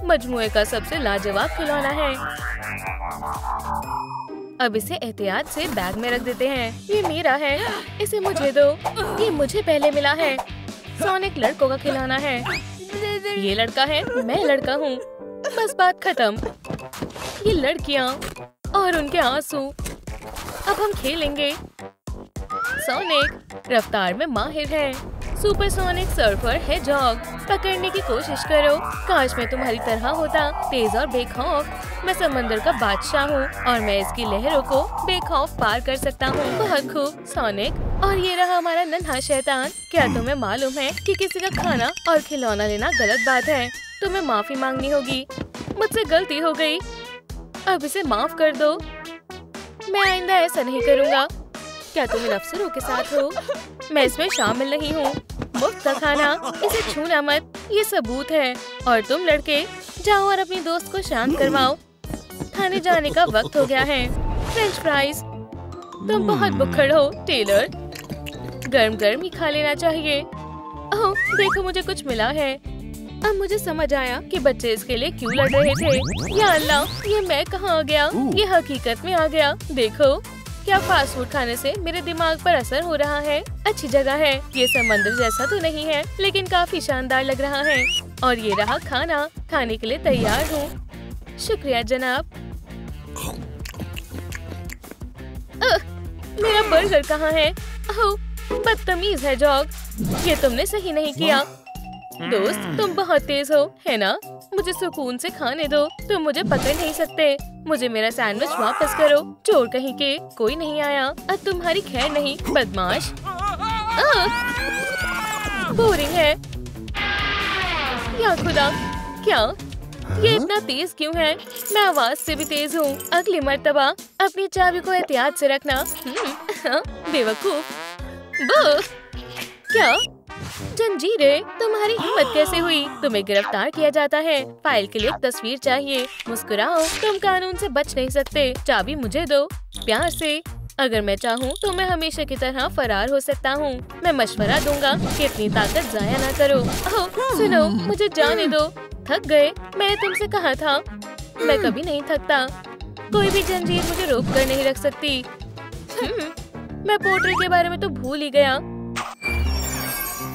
मजमुए का सबसे लाजवाब खिलौना है। अब इसे एहतियात से बैग में रख देते हैं। ये मेरा है, इसे मुझे दो। ये मुझे पहले मिला है। सोनिक लड़कों का खिलौना है। ये लड़का है, मैं लड़का हूँ। बस बात खत्म। ये लड़कियाँ और उनके आंसू। अब हम खेलेंगे। सोनिक रफ्तार में माहिर है। सुपर सोनिक सर्फर है जॉग। पकड़ने की कोशिश करो। काश मैं तुम्हारी तरह होता, तेज और बेखौफ। मैं समंदर का बादशाह हूँ और मैं इसकी लहरों को बेखौफ पार कर सकता हूँ। बहुत खूब सोनिक। और ये रहा हमारा नन्हा शैतान। क्या तुम्हें मालूम है कि किसी का खाना और खिलौना लेना गलत बात है? तुम्हें माफी मांगनी होगी। मुझसे गलती हो गई, अब इसे माफ कर दो। मैं आइंदा ऐसा नहीं करूँगा। क्या तुम इन अफसरों के साथ हो? मैं इसमें शामिल नहीं हूँ। मुफ्त का खाना, इसे छूना मत। ये सबूत है। और तुम लड़के जाओ और अपनी दोस्त को शांत करवाओ। खाने जाने का वक्त हो गया है। French fries. तुम बहुत बुक्खड़ हो टेलर। गर्म गर्म ही खा लेना चाहिए। ओह देखो, मुझे कुछ मिला है। अब मुझे समझ आया कि बच्चे इसके लिए क्यों लड़ रहे थे। या अल्लाह, ये मैं कहाँ आ गया? ये हकीकत में आ गया। देखो क्या फास्ट फूड खाने से मेरे दिमाग पर असर हो रहा है। अच्छी जगह है। ये समंदर जैसा तो नहीं है, लेकिन काफी शानदार लग रहा है। और ये रहा खाना। खाने के लिए तैयार हूँ। शुक्रिया जनाब। मेरा बर्गर कहाँ है? ओह बदतमीज है जॉग। ये तुमने सही नहीं किया। दोस्त तुम बहुत तेज हो, है ना? मुझे सुकून से खाने दो। तुम मुझे पकड़ नहीं सकते। मुझे मेरा सैंडविच वापस करो। चोर कहीं के। कोई नहीं आया। अब तुम्हारी खैर नहीं, बदमाश। बोरिंग है। या खुदा, क्या ये इतना तेज क्यों है? मैं आवाज से भी तेज हूँ। अगली मर्तबा अपनी चाबी को एहतियात से रखना। बेवकूफ। क्या जंजीरें? तुम्हारी हिम्मत कैसे हुई? तुम्हें गिरफ्तार किया जाता है। फाइल के लिए एक तस्वीर चाहिए। मुस्कुराओ, तुम कानून से बच नहीं सकते। चाबी मुझे दो, प्यार से। अगर मैं चाहूँ तो मैं हमेशा की तरह फरार हो सकता हूँ। मैं मशवरा दूंगा कि इतनी ताकत जाया ना करो। ओह सुनो, मुझे जाने दो। थक गए? मैंने तुमसे कहा था मैं कभी नहीं थकता। कोई भी जंजीर मुझे रोक कर नहीं रख सकती। मैं पोर्टल के बारे में तो भूल ही गया।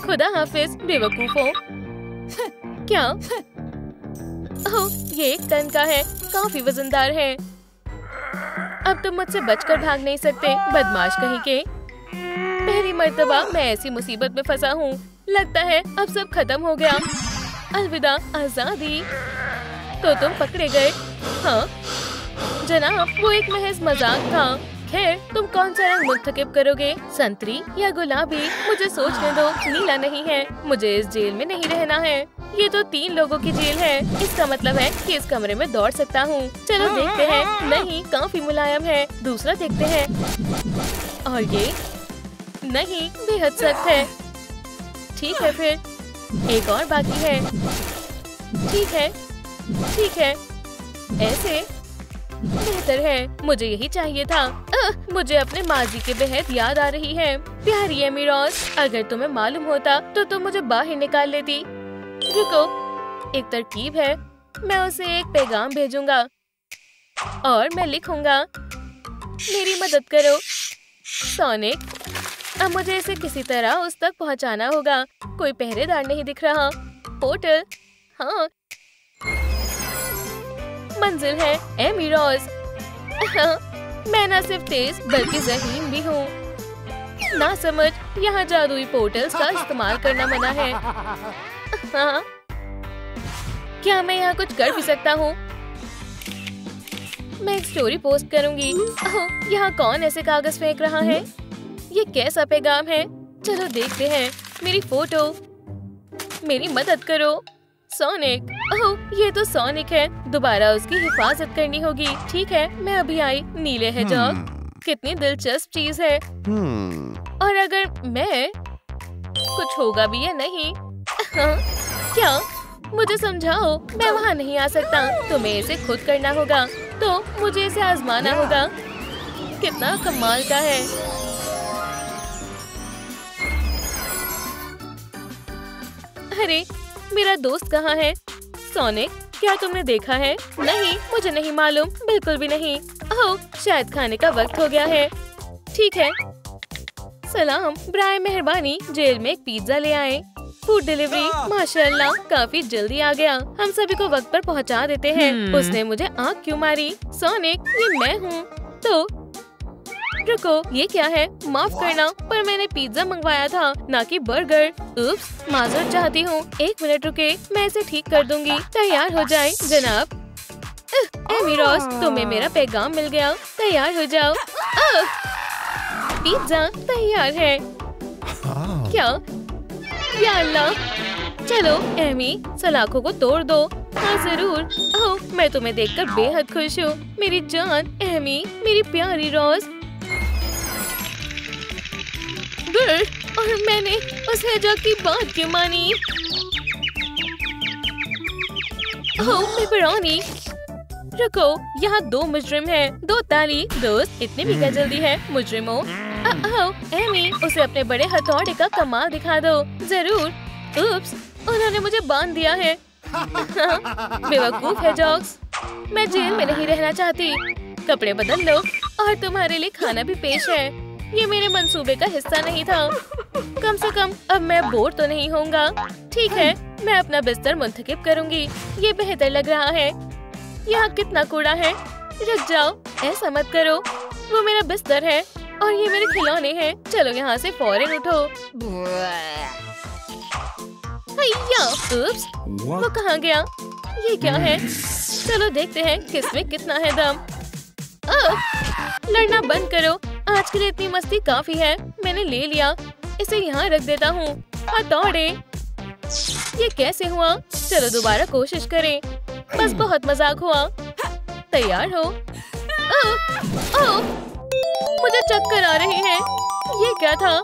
खुदा हाफिज बेवकूफों। क्या? ओह ये एक टन का है। काफी वजनदार है। अब तुम मुझसे बचकर भाग नहीं सकते, बदमाश कहीं के। पहली मर्तबा मैं ऐसी मुसीबत में फंसा हूँ। लगता है अब सब खत्म हो गया। अलविदा आजादी। तो तुम पकड़े गए? हाँ जनाब, वो एक महज मजाक था। खैर तुम कौन सा रंग मुंतखब करोगे, संतरी या गुलाबी? मुझे सोचने दो। नीला नहीं है। मुझे इस जेल में नहीं रहना है। ये तो 3 लोगों की जेल है। इसका मतलब है कि इस कमरे में दौड़ सकता हूँ। चलो देखते हैं। नहीं, काफी मुलायम है। दूसरा देखते हैं। और ये नहीं, बेहद सख्त है। ठीक है फिर एक और बाकी है। ठीक है, ठीक है, ऐसे बेहतर है। मुझे यही चाहिए था। मुझे अपने माजी के बेहद याद आ रही है। प्यारी एमी रॉस, अगर तुम्हें मालूम होता तो तुम मुझे बाहर निकाल लेती। रुको, एक तरकीब है। मैं उसे एक पैगाम भेजूंगा और मैं लिखूंगा, मेरी मदद करो सोनिक। अब मुझे इसे किसी तरह उस तक पहुंचाना होगा। कोई पहरेदार नहीं दिख रहा। पोर्टल, हाँ मंजिल है एमी रॉस। मैं न सिर्फ तेज बल्कि ज़हीन भी हूँ। ना समझ, यहाँ जादुई पोर्टल्स का इस्तेमाल करना मना है। हाँ क्या मैं यहाँ कुछ कर भी सकता हूँ? मैं एक स्टोरी पोस्ट करूँगी। यहाँ कौन ऐसे कागज फेंक रहा है? ये कैसा पैगाम है? चलो देखते हैं। मेरी फोटो, मेरी मदद करो सोनिक। ओह ये तो सोनिक है। दोबारा उसकी हिफाजत करनी होगी। ठीक है, मैं अभी आई। नीले है जॉग। कितनी दिलचस्प चीज है। और अगर मैं, कुछ होगा भी या नहीं? क्या? मुझे समझाओ। मैं वहाँ नहीं आ सकता। तुम्हें इसे खुद करना होगा। तो मुझे इसे आजमाना होगा। कितना कमाल का है। अरे मेरा दोस्त कहाँ है? सोनिक क्या तुमने देखा है? नहीं, मुझे नहीं मालूम, बिल्कुल भी नहीं। ओह, शायद खाने का वक्त हो गया है। ठीक है। सलाम, ब्राय मेहरबानी जेल में एक पिज्जा ले आए। फूड डिलीवरी माशाल्लाह काफी जल्दी आ गया। हम सभी को वक्त पर पहुंचा देते हैं। उसने मुझे आँख क्यों मारी? सोनिक, ये मैं हूँ। तो रुको, ये क्या है? माफ करना, पर मैंने पिज्जा मंगवाया था, ना कि बर्गर। उप्स, माजूर चाहती हूँ। 1 मिनट रुके, मैं इसे ठीक कर दूंगी। तैयार हो जाए जनाब। एमी रॉस, तुम्हें मेरा पैगाम मिल गया। तैयार हो जाओ। पिज्जा तैयार है। क्या? या अल्लाह। चलो एमी, सलाखों को तोड़ दो। हाँ जरूर। ओह, मैं तुम्हें देखकर बेहद खुश हूँ। मेरी जान एमी, मेरी प्यारी रॉस। और मैंने उस हेजा की बात क्यों मानी? ओह, पेपरोनी। रुको, यहाँ 2 मुजरिम हैं। 2 ताली। दोस्त, इतनी भी क्या जल्दी है मुजरिमों? एमी, उसे अपने बड़े हथौड़े का कमाल दिखा दो। जरूर। उप्स, उन्होंने मुझे बांध दिया है। बेवकूफ है जॉक्स। मैं जेल में नहीं रहना चाहती। कपड़े बदल लो और तुम्हारे लिए खाना भी पेश है। ये मेरे मंसूबे का हिस्सा नहीं था। कम से कम अब मैं बोर तो नहीं होऊंगा। ठीक है, मैं अपना बिस्तर मुंतखब करूंगी। ये बेहतर लग रहा है। यहाँ कितना कूड़ा है। रुक जाओ, ऐसा मत करो। वो मेरा बिस्तर है और ये मेरे खिलौने हैं। चलो यहाँ से फौरन उठो। हैया, उप्स, वो कहाँ गया? ये क्या है? चलो देखते हैं किसमें कितना है दम। लड़ना बंद करो। आज के लिए इतनी मस्ती काफी है। मैंने ले लिया। इसे यहाँ रख देता हूँ। हथौड़े। ये कैसे हुआ? चलो दोबारा कोशिश करें। बस बहुत मजाक हुआ। तैयार हो? ओह, मुझे चक्कर आ रहे हैं। ये क्या था?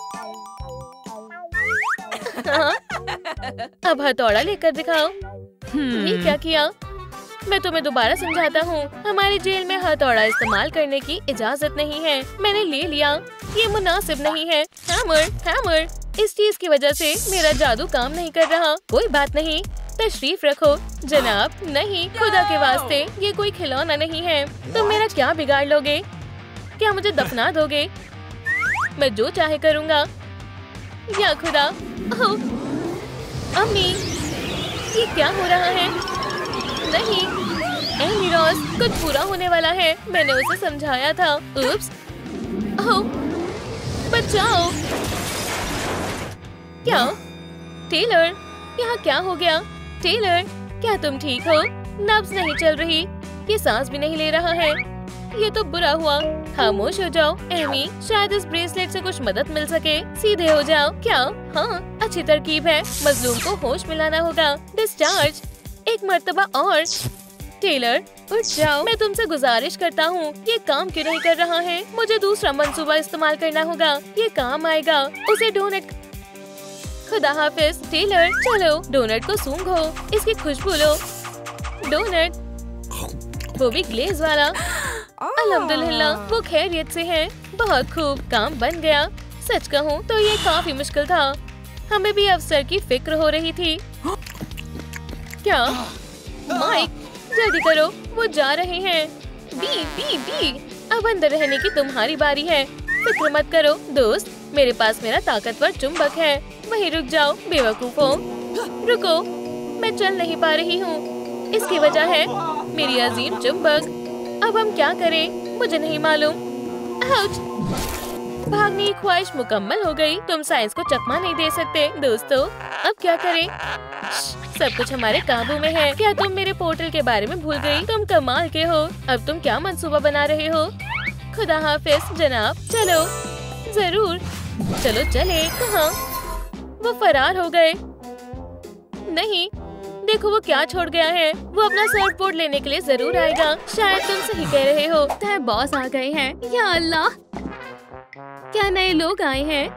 अब हथौड़ा लेकर दिखाओ। ये क्या किया? मैं तुम्हें दोबारा समझाता हूँ। हमारी जेल में हथौड़ा इस्तेमाल करने की इजाजत नहीं है। मैंने ले लिया। ये मुनासिब नहीं है। Hammer, hammer. इस चीज की वजह से मेरा जादू काम नहीं कर रहा। कोई बात नहीं, तशरीफ रखो जनाब। नहीं, खुदा के वास्ते, ये कोई खिलौना नहीं है। तुम मेरा क्या बिगाड़ लोगे? क्या मुझे दफना दोगे? मैं जो चाहे करूँगा। या खुदा। ओह, अम्मी, ये क्या हो रहा है? नहीं, एमी रॉस, कुछ बुरा होने वाला है। मैंने उसे समझाया था। उप्स, ओह, बचाओ। क्या? टेलर, यहाँ क्या हो गया? टेलर, क्या तुम ठीक हो? नब्ज नहीं चल रही। ये सांस भी नहीं ले रहा है। ये तो बुरा हुआ। खामोश हो जाओ एमी, शायद इस ब्रेसलेट से कुछ मदद मिल सके। सीधे हो जाओ। क्या? हाँ, अच्छी तरकीब है। मजलूम को होश मिलाना होगा। डिस्चार्ज। एक मर्तबा और। टेलर, उठ जाओ। मैं तुमसे गुजारिश करता हूँ, ये काम क्यों नहीं कर रहा है? मुझे दूसरा मंसूबा इस्तेमाल करना होगा। ये काम आएगा। उसे डोनट। खुदा हाफिज। टेलर, चलो डोनट को सूंघो। इसकी खुशबू लो। डोनट, वो भी ग्लेज वाला। अल्हम्दुलिल्लाह, वो खैरियत से है। बहुत खूब, काम बन गया। सच कहूँ तो ये काफी मुश्किल था। हमें भी अफसर की फिक्र हो रही थी। क्या? माइक, जल्दी करो, वो जा रहे हैं। बी बी बी, अब अंदर रहने की तुम्हारी बारी है। फिक्र मत करो दोस्त, मेरे पास मेरा ताकतवर चुंबक है। वहीं रुक जाओ बेवकूफों। रुको, मैं चल नहीं पा रही हूँ। इसकी वजह है मेरी अजीम चुंबक। अब हम क्या करें? मुझे नहीं मालूम। आउच! भागने की ख्वाहिश मुकम्मल हो गई। तुम साइंस को चकमा नहीं दे सकते दोस्तों। अब क्या करें? सब कुछ हमारे काबू में है। क्या तुम मेरे पोर्टल के बारे में भूल गई? तुम कमाल के हो। अब तुम क्या मंसूबा बना रहे हो? खुदा हाफिज जनाब। चलो, जरूर। चलो चले। कहाँ? वो फरार हो गए। नहीं, देखो वो क्या छोड़ गया है। वो अपना सर्फबोर्ड लेने के लिए जरूर आएगा। शायद तुम सही कह रहे हो। तय बॉस आ गए हैं। या अल्लाह, क्या नए लोग आए हैं?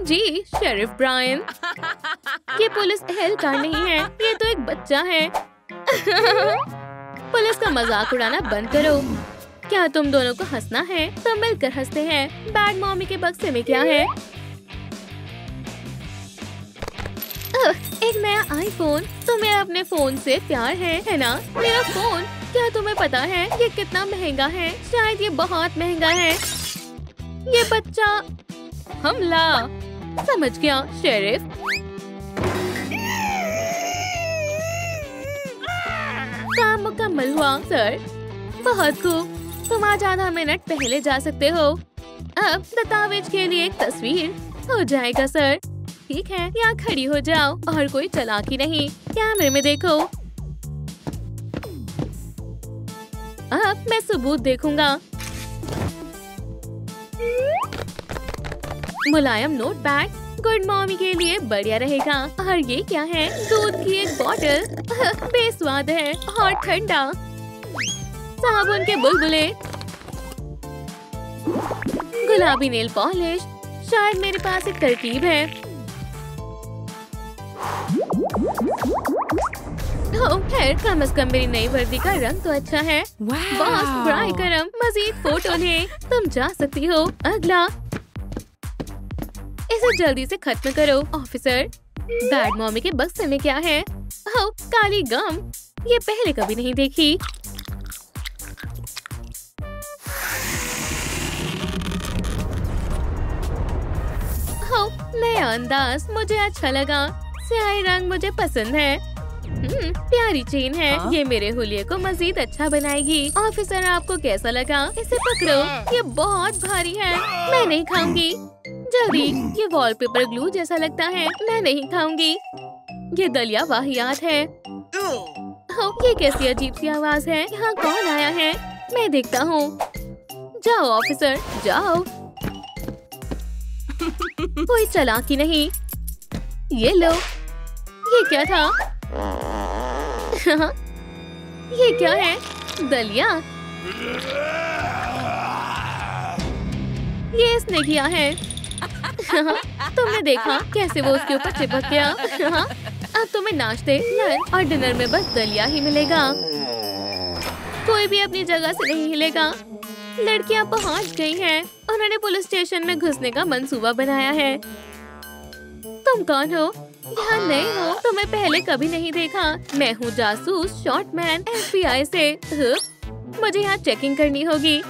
जी शेरिफ ब्रायन। ये पुलिस एहलकार नहीं है, ये तो एक बच्चा है। पुलिस का मजाक उड़ाना बंद करो। क्या तुम दोनों को हंसना है? तो मिलकर हंसते हैं। बैड मॉमी के बक्से में क्या है? एक नया आईफोन। तुम्हें अपने फोन से प्यार है ना? मेरा फोन, क्या तुम्हें पता है ये कितना महंगा है? शायद ये बहुत महंगा है। ये बच्चा हमला। समझ गया शेरिफ। काम मुकम्मल हुआ सर। बहुत खूब। तुम आज आधा मिनट पहले जा सकते हो। अब दस्तावेज के लिए एक तस्वीर हो जाएगा सर। ठीक है, यहाँ खड़ी हो जाओ और कोई चालाकी नहीं। कैमरे में देखो। अब मैं सबूत देखूंगा। मुलायम नोट पैड गुड मॉमी के लिए बढ़िया रहेगा। और ये क्या है? दूध की एक बोतल। बेस्वाद है और ठंडा। साबुन के बुलबुले। गुलाबी नेल पॉलिश। शायद मेरे पास एक तरकीब है। खैर, कम से कम मेरी नई वर्दी का रंग तो अच्छा है। बॉस, ब्राई करम, मजीद फोटो ले। तुम जा सकती हो। अगला। इसे जल्दी से खत्म करो ऑफिसर। बैड मॉमी के बक्से में क्या है? ओह, काली गम। ये पहले कभी नहीं देखी। नया अंदाज मुझे अच्छा लगा। स्याही रंग मुझे पसंद है। प्यारी चेन है। ये मेरे हुलिये को मजीद अच्छा बनाएगी। ऑफिसर, आपको कैसा लगा? इसे पकड़ो। ये बहुत भारी है। मैं नहीं खाऊंगी। जल्दी। ये वॉलपेपर ग्लू जैसा लगता है। मैं नहीं खाऊंगी। ये दलिया वाहियात है। ये कैसी अजीब सी आवाज है? यहाँ कौन आया है? मैं देखता हूँ। जाओ ऑफिसर, जाओ। कोई चालाकी नहीं। ये लो। ये क्या था? ये क्या है? दलिया। ये इसने किया है। तुमने देखा कैसे वो उसके ऊपर चिपक गया? अब तुम्हें नाश्ते, लंच और डिनर में बस दलिया ही मिलेगा। कोई भी अपनी जगह से नहीं हिलेगा। लड़कियां पहुंच गई हैं। उन्होंने पुलिस स्टेशन में घुसने का मंसूबा बनाया है। तुम कौन हो? यहाँ नए हो? तुम्हें पहले कभी नहीं देखा। मैं हूँ जासूस शॉर्टमैन FBI से। मुझे यहाँ चेकिंग करनी होगी।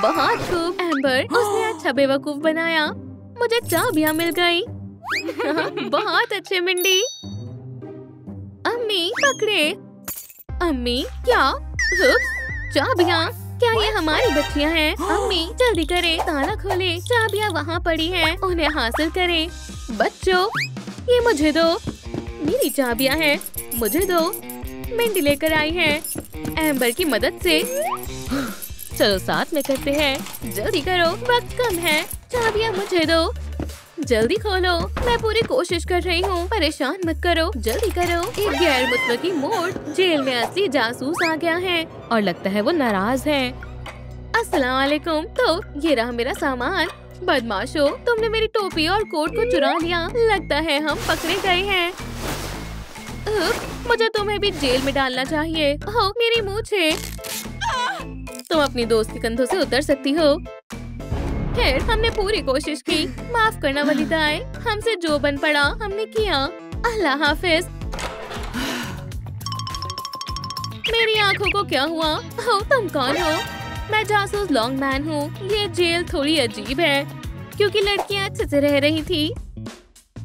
बहुत खूब एम्बर, उसने अच्छा बेवकूफ बनाया। मुझे चाबियाँ मिल गई। बहुत अच्छे मिंडी। अम्मी पकड़े। अम्मी क्या? चाबियाँ? क्या ये हमारी बच्चियाँ हैं? अम्मी जल्दी करें, ताला खोले। चाबियाँ वहाँ पड़ी हैं, उन्हें हासिल करें। बच्चों, ये मुझे दो। मेरी चाबियाँ हैं, मुझे दो। मिंडी लेकर आई है एम्बर की मदद से। चलो साथ में करते हैं। जल्दी करो, वक्त कम है। चाबियाँ मुझे दो। जल्दी खोलो। मैं पूरी कोशिश कर रही हूँ। परेशान मत करो। जल्दी करो। एक गैर मुतलकी मोड़। जेल में असली जासूस आ गया है और लगता है वो नाराज है। अस्सलाम वालेकुम। तो ये रहा मेरा सामान। बदमाशो, तुमने मेरी टोपी और कोट को चुरा लिया। लगता है हम पकड़े गए हैं। मुझे तुम्हें भी जेल में डालना चाहिए। हो, मेरी मूंछें। तुम अपनी दोस्त के कंधों से उतर सकती हो। खैर, हमने पूरी कोशिश की। माफ करना वलीदाए, हमसे जो बन पड़ा हमने किया। अल्लाह हाफिज। मेरी आंखों को क्या हुआ? हो, तुम कौन हो? मैं जासूस लॉन्ग मैन हूँ। ये जेल थोड़ी अजीब है क्योंकि लड़कियाँ अच्छे से रह रही थी।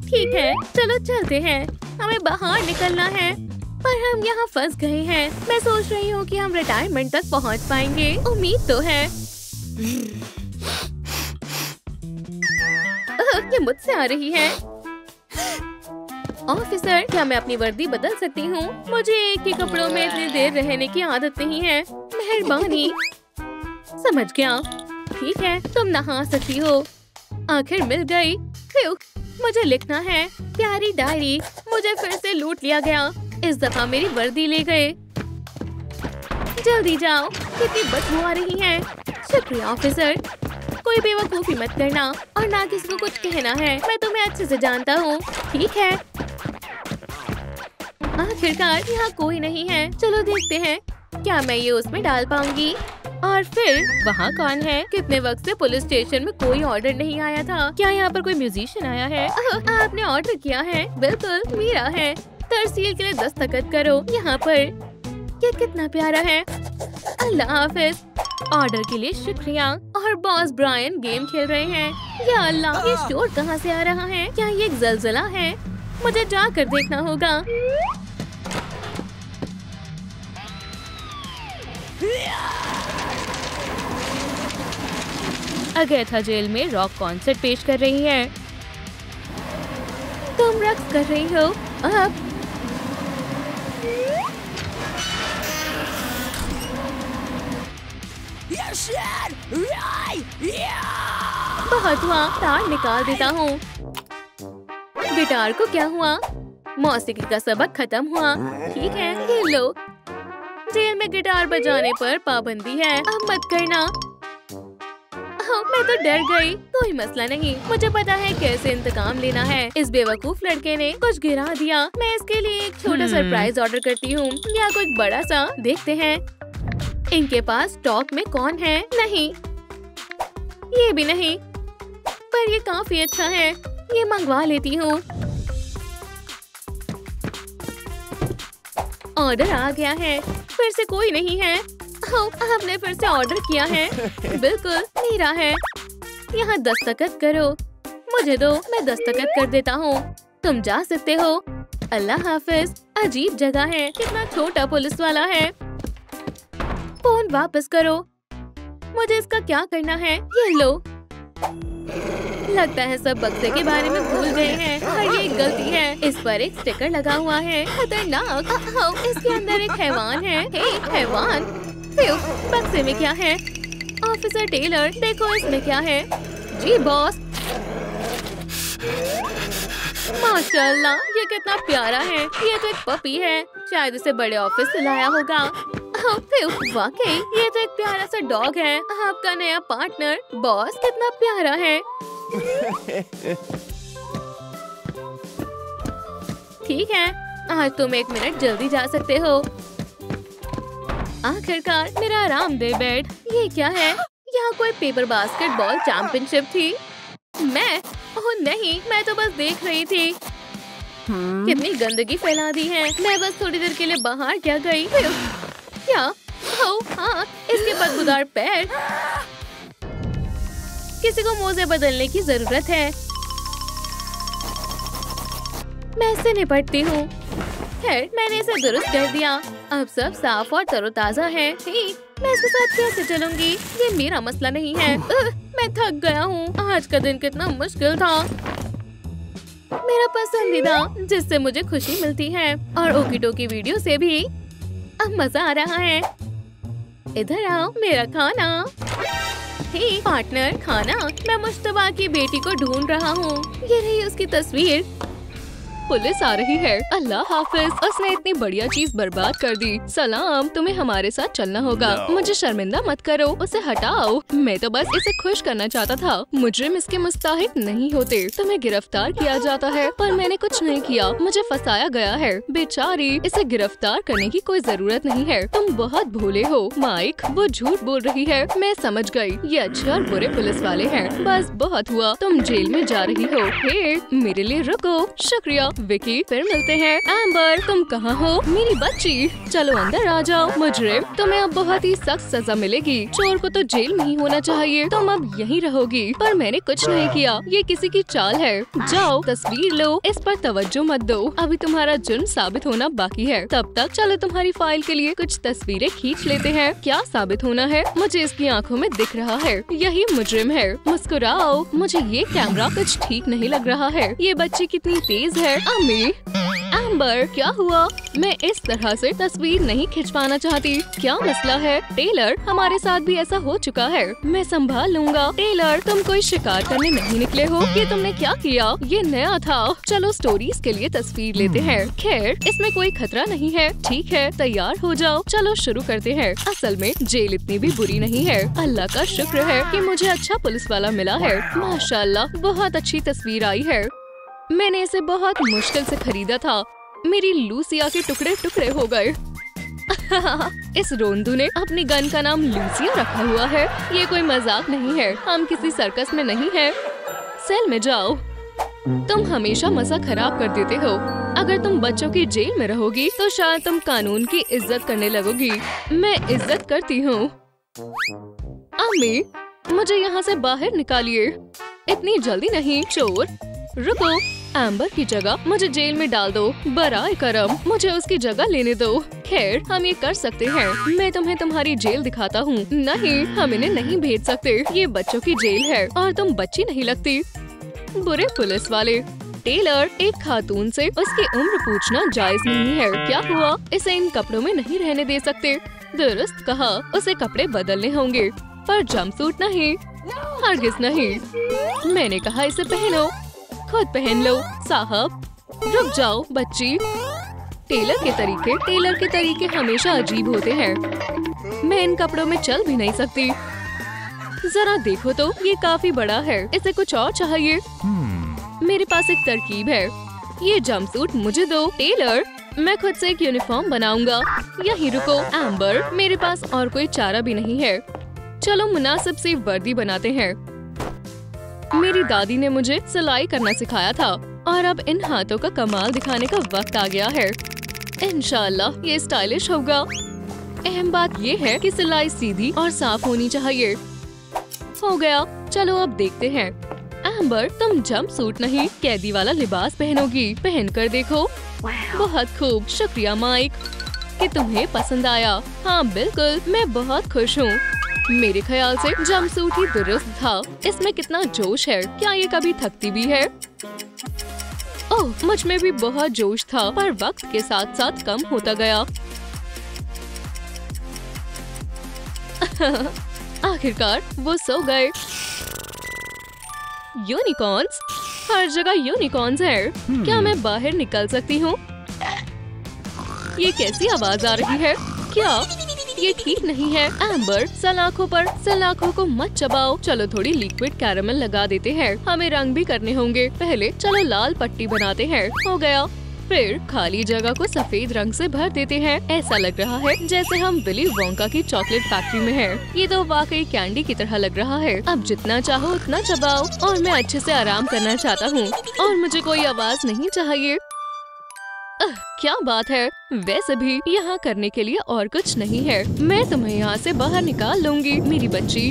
ठीक है, चलो चलते हैं। हमें बाहर निकलना है, पर हम यहाँ फंस गए हैं। मैं सोच रही हूँ कि हम रिटायरमेंट तक पहुँच पाएंगे। उम्मीद तो है। ये मुझसे आ रही है। ऑफिसर, क्या मैं अपनी वर्दी बदल सकती हूँ? मुझे एक ही कपड़ों में इतनी देर रहने की आदत नहीं है। मेहरबानी। समझ गया। ठीक है, तुम नहा सकती हो। आखिर मिल गई। मुझे लिखना है। प्यारी डायरी। मुझे फिर से लूट लिया गया। इस दफा मेरी वर्दी ले गए। जल्दी जाओ, कितनी बदबू आ रही है। शुक्रिया ऑफिसर। कोई बेवकूफी मत करना और ना किसी को कुछ कहना है। मैं तुम्हें अच्छे से जानता हूँ। ठीक है। आखिरकार यहाँ कोई नहीं है। चलो देखते हैं क्या मैं ये उसमें डाल पाऊंगी। और फिर वहाँ कौन है? कितने वक्त से पुलिस स्टेशन में कोई ऑर्डर नहीं आया था। क्या यहाँ पर कोई म्यूजिशियन आया है? आपने ऑर्डर किया है? बिल्कुल मीरा है। तरसील के लिए दस्तखत करो यहाँ पर। ये कितना प्यारा है। अल्लाह हाफिज। ऑर्डर के लिए शुक्रिया। और बॉस ब्रायन गेम खेल रहे हैं। या अल्लाह, ये शोर कहाँ से आ रहा है? क्या ये एक जलजला है? मुझे जाकर देखना होगा। अगेथा जेल में रॉक कॉन्सर्ट पेश कर रही है। तुम रक्स कर रही हो अब। बहुत हुआ, तार निकाल देता हूँ। गिटार को क्या हुआ? मौसीकी का सबक खत्म हुआ। ठीक है, ये लो। जेल में गिटार बजाने पर पाबंदी है। अब मत करना। मैं तो डर गई। कोई मसला नहीं, मुझे पता है कैसे इंतकाम लेना है। इस बेवकूफ लड़के ने कुछ गिरा दिया। मैं इसके लिए एक छोटा सरप्राइज ऑर्डर करती हूँ या कुछ बड़ा सा। देखते हैं इनके पास स्टॉक में कौन है। नहीं, ये भी नहीं, पर ये काफी अच्छा है। ये मंगवा लेती हूँ। ऑर्डर आ गया है। फिर से कोई नहीं है। आपने फिर से ऑर्डर किया है। बिल्कुल मेरा है। यहाँ दस्तखत करो। मुझे दो, मैं दस्तखत कर देता हूँ। तुम जा सकते हो। अल्लाह हाफिज। अजीब जगह है। कितना छोटा पुलिस वाला है। फोन वापस करो। मुझे इसका क्या करना है? ये लो। लगता है सब बक्से के बारे में भूल गए हैं और ये एक गलती है। इस पर एक स्टिकर लगा हुआ है। खतरनाक। इसके अंदर एक हैवान है। हैवान? बक्से में क्या है? ऑफिसर टेलर, देखो इसमें क्या है। जी बॉस। माशाल्लाह, ये कितना प्यारा है। ये तो एक पपी है। शायद इसे बड़े ऑफिस से लाया होगा। वाकई ये तो एक प्यारा सा डॉग है। आपका नया पार्टनर। बॉस कितना प्यारा है। ठीक है, आज तुम 1 मिनट जल्दी जा सकते हो। आखिरकार मेरा आरामदेह बेड। ये क्या है? यहाँ कोई पेपर बास्केटबॉल चैंपियनशिप थी। ओह नहीं, मैं तो बस देख रही थी। कितनी गंदगी फैला दी है। मैं बस थोड़ी देर के लिए बाहर क्या गई। क्या? हाँ, इसके बदबूदार पैर। किसी को मोजे बदलने की जरूरत है। मैं इससे निपटती हूँ। खैर, मैंने इसे दुरुस्त कर दिया। अब सब साफ और तरोताजा है। मैं इसके साथ कैसे चलूंगी? ये मेरा मसला नहीं है। मैं थक गया हूँ। आज का दिन कितना मुश्किल था। मेरा पसंदीदा, जिससे मुझे खुशी मिलती है, और ओकी टोकी वीडियो से भी अब मजा आ रहा है। इधर आओ, मेरा खाना। हे पार्टनर, खाना। मैं मुश्तबा की बेटी को ढूंढ रहा हूँ। ये रही उसकी तस्वीर। पुलिस आ रही है। अल्लाह हाफिज। उसने इतनी बढ़िया चीज बर्बाद कर दी। सलाम, तुम्हें हमारे साथ चलना होगा। मुझे शर्मिंदा मत करो। उसे हटाओ। मैं तो बस इसे खुश करना चाहता था। मुजरिम इसके मुस्ताहिक नहीं होते। तुम्हें गिरफ्तार किया जाता है, पर मैंने कुछ नहीं किया। मुझे फंसाया गया है। बेचारी, इसे गिरफ्तार करने की कोई जरूरत नहीं है। तुम बहुत भोले हो माइक। वो झूठ बोल रही है। मैं समझ गई। ये अच्छे और बुरे पुलिस वाले हैं। बस बहुत हुआ। तुम जेल में जा रही हो। हे, मेरे लिए रुको। शुक्रिया विकी, फिर मिलते हैं। एम्बर, तुम कहाँ हो? मेरी बच्ची, चलो अंदर आ जाओ। मुजरिम, तुम्हें अब बहुत ही सख्त सजा मिलेगी। चोर को तो जेल में ही होना चाहिए। तुम अब यहीं रहोगी। पर मैंने कुछ नहीं किया। ये किसी की चाल है। जाओ, तस्वीर लो। इस पर तवज्जो मत दो। अभी तुम्हारा जुर्म साबित होना बाकी है। तब तक चलो तुम्हारी फाइल के लिए कुछ तस्वीरें खींच लेते हैं। क्या साबित होना है? मुझे इसकी आंखों में दिख रहा है। यही मुजरिम है। मुस्कुराओ। मुझे ये कैमरा कुछ ठीक नहीं लग रहा है। ये बच्ची कितनी तेज है। अम्मी, एम्बर, क्या हुआ? मैं इस तरह से तस्वीर नहीं खिंचवाना चाहती। क्या मसला है? टेलर, हमारे साथ भी ऐसा हो चुका है। मैं संभाल लूंगा। टेलर, तुम कोई शिकार करने नहीं निकले हो। ये तुमने क्या किया? ये नया था। चलो स्टोरीज के लिए तस्वीर लेते हैं। खैर, इसमें कोई खतरा नहीं है। ठीक है, तैयार हो जाओ। चलो शुरू करते हैं। असल में जेल इतनी भी बुरी नहीं है। अल्लाह का शुक्र है कि मुझे अच्छा पुलिस वाला मिला है। माशाल्लाह, बहुत अच्छी तस्वीर आई है। मैंने इसे बहुत मुश्किल से खरीदा था। मेरी लूसिया के टुकड़े टुकड़े हो गए। इस रोंदू ने अपनी गन का नाम लूसिया रखा हुआ है। ये कोई मजाक नहीं है, हम किसी सर्कस में नहीं है। सेल में जाओ। तुम हमेशा मजा खराब कर देते हो। अगर तुम बच्चों की जेल में रहोगी तो शायद तुम कानून की इज्जत करने लगोगी। मैं इज्जत करती हूँ। अम्मी, मुझे यहाँ से बाहर निकालिए। इतनी जल्दी नहीं चोर, रुको। एम्बर की जगह मुझे जेल में डाल दो। बराए करम, मुझे उसकी जगह लेने दो। खैर, हम ये कर सकते हैं। मैं तुम्हें तुम्हारी जेल दिखाता हूँ। नहीं, हम इन्हें नहीं भेज सकते। ये बच्चों की जेल है और तुम बच्ची नहीं लगती। बुरे पुलिस वाले। टेलर, एक खातून से उसकी उम्र पूछना जायज नहीं है। क्या हुआ? इसे इन कपड़ों में नहीं रहने दे सकते। दुरुस्त कहा, उसे कपड़े बदलने होंगे, पर जंपसूट नहीं, हरगिज नहीं। मैंने कहा इसे पहनो। खुद पहन लो साहब। रुक जाओ बच्ची। टेलर के तरीके हमेशा अजीब होते हैं। मैं इन कपड़ों में चल भी नहीं सकती। जरा देखो तो, ये काफी बड़ा है। इसे कुछ और चाहिए। मेरे पास एक तरकीब है। ये जंपसूट मुझे दो। टेलर, मैं खुद से एक यूनिफॉर्म बनाऊंगा। यहीं रुको। एम्बर, मेरे पास और कोई चारा भी नहीं है। चलो मुनासिब सी वर्दी बनाते हैं। मेरी दादी ने मुझे सिलाई करना सिखाया था और अब इन हाथों का कमाल दिखाने का वक्त आ गया है। इंशाल्लाह ये स्टाइलिश होगा। अहम बात ये है कि सिलाई सीधी और साफ होनी चाहिए। हो गया, चलो अब देखते हैं। एम्बर, तुम जंपसूट नहीं, कैदी वाला लिबास पहनोगी। पहन कर देखो। बहुत खूब, शुक्रिया माइक कि तुम्हें पसंद आया। हाँ बिल्कुल, मैं बहुत खुश हूँ। मेरे ख्याल से जंपसूट ही दुरुस्त था। इसमें कितना जोश है। क्या ये कभी थकती भी है? ओह, मुझ में भी बहुत जोश था, पर वक्त के साथ साथ कम होता गया। आखिरकार वो सो गए। यूनिकॉर्न्स, हर जगह यूनिकॉर्न्स हैं। क्या मैं बाहर निकल सकती हूँ? ये कैसी आवाज आ रही है? क्या ये ठीक नहीं है? एम्बर, सलाखों को मत चबाओ। चलो थोड़ी लिक्विड कैरामल लगा देते हैं। हमें रंग भी करने होंगे। पहले चलो लाल पट्टी बनाते हैं। हो गया। फिर खाली जगह को सफेद रंग से भर देते हैं। ऐसा लग रहा है जैसे हम विली वोंका की चॉकलेट फैक्ट्री में हैं। ये तो वाकई कैंडी की तरह लग रहा है। अब जितना चाहो उतना चबाओ। और मैं अच्छे से आराम करना चाहता हूँ और मुझे कोई आवाज नहीं चाहिए। क्या बात है। वैसे भी यहाँ करने के लिए और कुछ नहीं है। मैं तुम्हें यहाँ से बाहर निकाल लूंगी। मेरी बच्ची,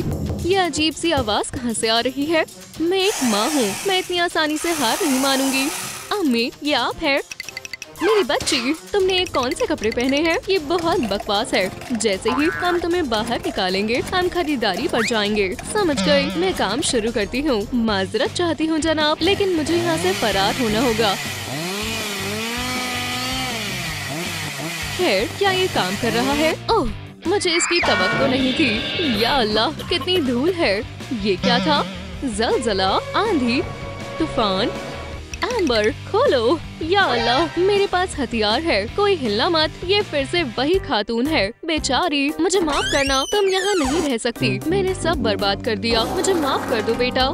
ये अजीब सी आवाज कहाँ से आ रही है? मैं एक माँ हूँ, मैं इतनी आसानी से हार नहीं मानूंगी। अम्मी, ये आप हैं? मेरी बच्ची, तुमने ये कौन से कपड़े पहने हैं? ये बहुत बकवास है। जैसे ही हम तुम्हें बाहर निकालेंगे, हम खरीदारी पर जाएंगे। समझ गई। मैं काम शुरू करती हूँ। माजरत चाहती हूँ जनाब, लेकिन मुझे यहाँ से फरार होना होगा। खैर, क्या ये काम कर रहा है? ओह, मुझे इसकी तवक्को नहीं थी। या अल्लाह, कितनी धूल है। ये क्या था? ज़लज़ला, आंधी, तूफान। एम्बर, खोलो। या अल्लाह, मेरे पास हथियार है। कोई हिलना मत। ये फिर से वही खातून है। बेचारी, मुझे माफ करना। तुम यहाँ नहीं रह सकती। मैंने सब बर्बाद कर दिया। मुझे माफ कर दो बेटा।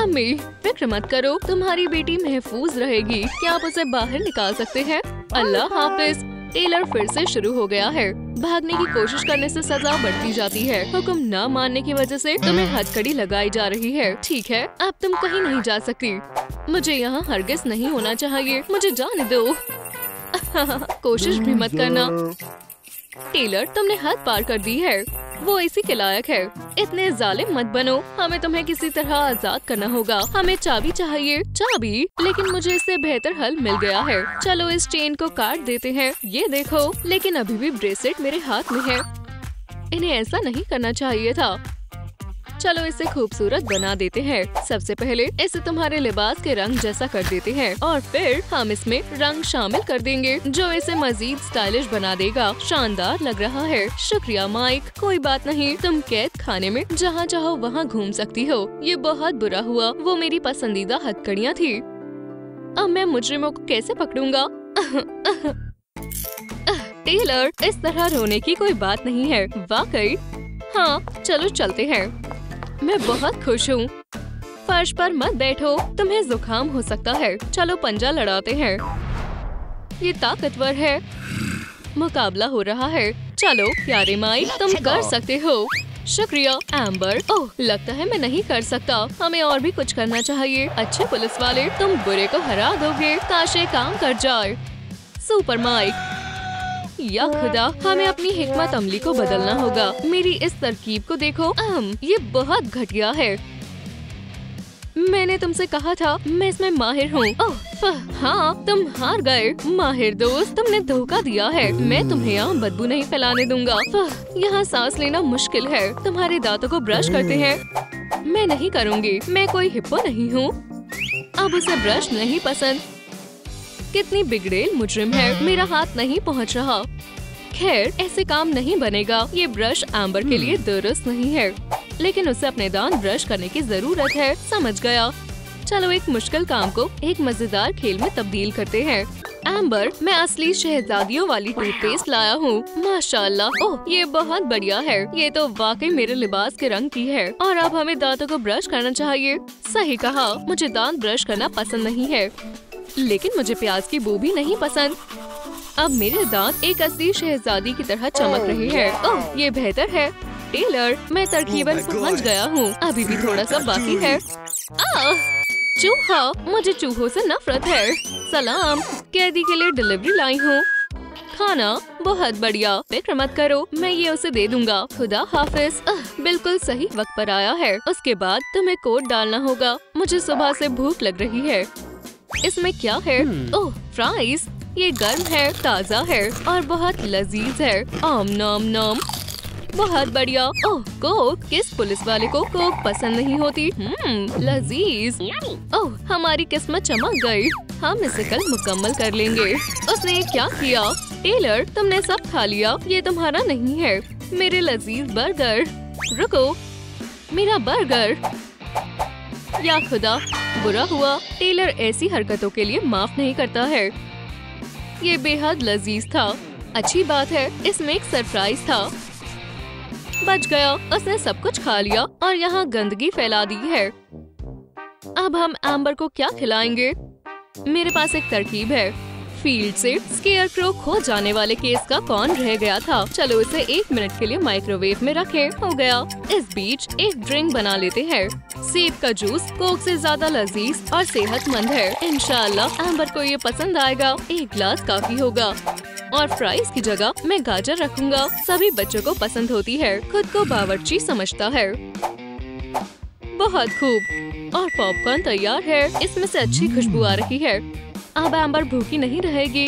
अम्मी, फिक्र मत करो, तुम्हारी बेटी महफूज रहेगी। क्या आप उसे बाहर निकाल सकते हैं? अल्लाह हाफिज। टेलर फिर से शुरू हो गया है। भागने की कोशिश करने से सजा बढ़ती जाती है। हुक्म न मानने की वजह से तुम्हें हथकड़ी लगाई जा रही है। ठीक है, अब तुम कहीं नहीं जा सकती। मुझे यहाँ हरगिज नहीं होना चाहिए। मुझे जाने दो। कोशिश भी मत करना। टेलर, तुमने हद पार कर दी है। वो इसी के लायक है। इतने जालिम मत बनो। हमें तुम्हें किसी तरह आजाद करना होगा। हमें चाबी चाहिए। चाबी? लेकिन मुझे इससे बेहतर हल मिल गया है। चलो इस चेन को काट देते हैं। ये देखो, लेकिन अभी भी ब्रेसलेट मेरे हाथ में है। इन्हें ऐसा नहीं करना चाहिए था। चलो इसे खूबसूरत बना देते हैं। सबसे पहले इसे तुम्हारे लिबास के रंग जैसा कर देते हैं और फिर हम इसमें रंग शामिल कर देंगे जो इसे मजीद स्टाइलिश बना देगा। शानदार लग रहा है। शुक्रिया माइक। कोई बात नहीं, तुम कैद खाने में जहाँ चाहो वहाँ घूम सकती हो। ये बहुत बुरा हुआ। वो मेरी पसंदीदा हथकड़ियाँ थी। अब मैं मुजरिमों को कैसे पकड़ूंगा? टेलर, इस तरह रोने की कोई बात नहीं है। वाकई? हाँ, चलो चलते हैं। मैं बहुत खुश हूँ। फर्श पर मत बैठो, तुम्हें जुकाम हो सकता है। चलो पंजा लड़ाते हैं। ये ताकतवर है। मुकाबला हो रहा है। चलो प्यारे माइक, तुम कर सकते हो। शुक्रिया एम्बर। ओह, लगता है मैं नहीं कर सकता। हमें और भी कुछ करना चाहिए। अच्छे पुलिस वाले, तुम बुरे को हरा दोगे। काश ये काम कर जाए। सुपर माइक, या खुदा, हमें अपनी हिकमत अमली को बदलना होगा। मेरी इस तरकीब को देखो। ये बहुत घटिया है। मैंने तुमसे कहा था मैं इसमें माहिर हूँ। ओह हाँ, तुम हार गए। माहिर दोस्त, तुमने धोखा दिया है। मैं तुम्हें यहाँ बदबू नहीं फैलाने दूंगा। यहाँ सांस लेना मुश्किल है। तुम्हारे दांतों को ब्रश करते हैं। मैं नहीं करूँगी। मैं कोई हिप्पो नहीं हूँ। अब उसे ब्रश नहीं पसंद। कितनी बिगड़ेल मुजरिम है। मेरा हाथ नहीं पहुँच रहा। खैर, ऐसे काम नहीं बनेगा। ये ब्रश एम्बर के लिए दुरुस्त नहीं है, लेकिन उसे अपने दांत ब्रश करने की जरूरत है। समझ गया। चलो एक मुश्किल काम को एक मजेदार खेल में तब्दील करते हैं। एम्बर, मैं असली शहजादियों वाली टूथपेस्ट लाया हूँ। माशाल्लाह, ओह ये बहुत बढ़िया है। ये तो वाकई मेरे लिबास के रंग की है। और अब हमें दांतों को ब्रश करना चाहिए। सही कहा, मुझे दांत ब्रश करना पसंद नहीं है, लेकिन मुझे प्याज की बू भी नहीं पसंद। अब मेरे दांत एक असली शहजादी की तरह चमक रहे हैं। ओह ये बेहतर है। टेलर, मैं तकरीबन पहुंच गया हूँ। अभी भी थोड़ा सा बाकी है। चूहा, मुझे चूहों से नफरत है। सलाम, कैदी के लिए डिलीवरी लाई हूँ। खाना बहुत बढ़िया। फिक्र मत करो, मैं ये उसे दे दूंगा। खुदा हाफिज। बिल्कुल सही वक्त पर आया है। उसके बाद तुम्हें कोट डालना होगा। मुझे सुबह से भूख लग रही है। इसमें क्या है? ओह फ्राइज। ये गर्म है, ताज़ा है और बहुत लजीज है। आम नाम नाम, बहुत बढ़िया। ओह कोक, किस पुलिस वाले को कोक पसंद नहीं होती? लजीज। ओह हमारी किस्मत चमक गई। हम इसे कल मुकम्मल कर लेंगे। उसने ये क्या किया? टेलर, तुमने सब खा लिया। ये तुम्हारा नहीं है। मेरे लजीज बर्गर। रुको, मेरा बर्गर। या खुदा, बुरा हुआ। टेलर ऐसी हरकतों के लिए माफ नहीं करता है। ये बेहद लजीज था। अच्छी बात है, इसमें एक सरप्राइज था। बच गया। उसने सब कुछ खा लिया और यहाँ गंदगी फैला दी है। अब हम एम्बर को क्या खिलाएंगे? मेरे पास एक तरकीब है। फील्ड से स्केयरक्रो खो जाने वाले केस का कौन रह गया था? चलो इसे 1 मिनट के लिए माइक्रोवेव में रखें। हो गया। इस बीच एक ड्रिंक बना लेते हैं। सेब का जूस कोक से ज्यादा लजीज और सेहतमंद है। इंशाल्लाह एम्बर को ये पसंद आएगा। 1 ग्लास काफी होगा। और फ्राइज की जगह मैं गाजर रखूंगा। सभी बच्चों को पसंद होती है। खुद को बावर्ची समझता है। बहुत खूब। और पॉपकॉर्न तैयार है। इसमें से अच्छी खुशबू आ रही है। अब एम्बर भूखी नहीं रहेगी।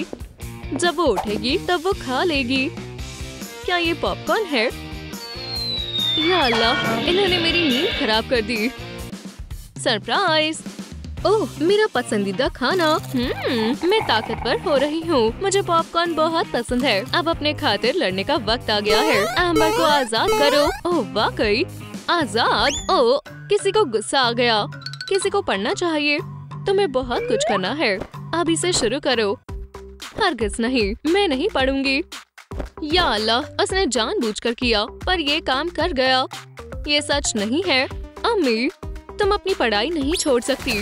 जब वो उठेगी तब वो खा लेगी। क्या ये पॉपकॉर्न है? या अल्लाह, इन्होंने मेरी नींद खराब कर दी। सरप्राइज। ओह मेरा पसंदीदा खाना। मैं ताकतवर हो रही हूँ। मुझे पॉपकॉर्न बहुत पसंद है। अब अपने खातिर लड़ने का वक्त आ गया है। एम्बर को आजाद करो। ओह वाकई आजाद। ओह किसी को गुस्सा आ गया। किसी को पढ़ना चाहिए। तुम्हें बहुत कुछ करना है। अब इसे शुरू करो। हरगिज़ नहीं, मैं नहीं पढ़ूंगी। या अल्लाह, उसने जानबूझकर किया, पर ये काम कर गया। ये सच नहीं है। अम्मी, तुम अपनी पढ़ाई नहीं छोड़ सकती।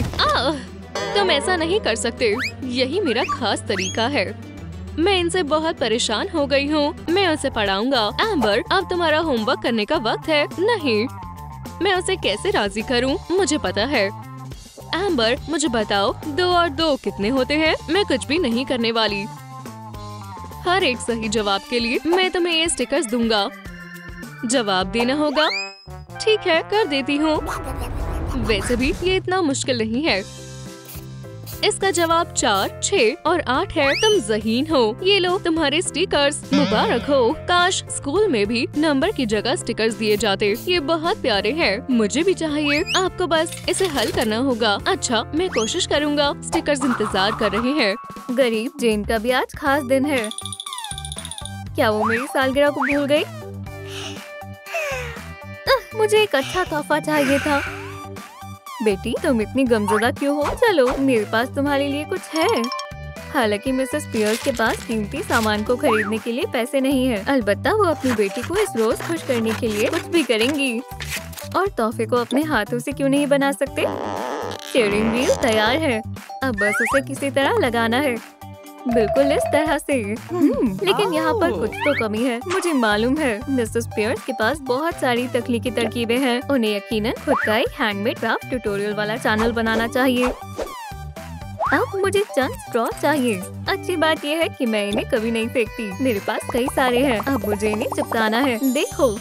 तुम ऐसा नहीं कर सकते। यही मेरा खास तरीका है। मैं इनसे बहुत परेशान हो गई हूँ। मैं उसे पढ़ाऊंगा। एम्बर, अब तुम्हारा होमवर्क करने का वक्त है। नहीं, मैं उसे कैसे राजी करूँ? मुझे पता है। एम्बर, मुझे बताओ 2 और 2 कितने होते हैं? मैं कुछ भी नहीं करने वाली। हर एक सही जवाब के लिए मैं तुम्हें ये स्टिकर्स दूंगा। जवाब देना होगा। ठीक है, कर देती हूँ। वैसे भी ये इतना मुश्किल नहीं है। इसका जवाब 4, 6 और 8 है। तुम ज़हीन हो। ये लो तुम्हारे स्टिकर्स। मुबारक हो। काश स्कूल में भी नंबर की जगह स्टिकर्स दिए जाते। ये बहुत प्यारे हैं। मुझे भी चाहिए। आपको बस इसे हल करना होगा। अच्छा, मैं कोशिश करूँगा। स्टिकर्स इंतजार कर रहे हैं। गरीब जेन का भी आज खास दिन है। क्या वो मेरी सालगिरह को भूल गई? मुझे एक अच्छा तोहफा चाहिए था। बेटी, तुम इतनी गमज़दा क्यों हो? चलो, मेरे पास तुम्हारे लिए कुछ है। हालांकि मिसेस पियर्स के पास कीमती सामान को खरीदने के लिए पैसे नहीं है। अलबत्ता वो अपनी बेटी को इस रोज खुश करने के लिए कुछ भी करेंगी। और तोहफे को अपने हाथों से क्यों नहीं बना सकते? स्टीयरिंग व्हील तैयार है। अब बस उसे किसी तरह लगाना है। बिल्कुल इस तरह से। लेकिन यहाँ पर कुछ तो कमी है। मुझे मालूम है मिसेस पियर्स के पास बहुत सारी तख्लीकी तरकीबें हैं। उन्हें यकीनन खुद का एक हैंडमेड क्राफ्ट ट्यूटोरियल वाला चैनल बनाना चाहिए। अब मुझे चंद स्ट्रॉ चाहिए। अच्छी बात यह है कि मैं इन्हें कभी नहीं फेंकती। मेरे पास कई सारे हैं। अब मुझे इन्हें चिपकाना है। देखो,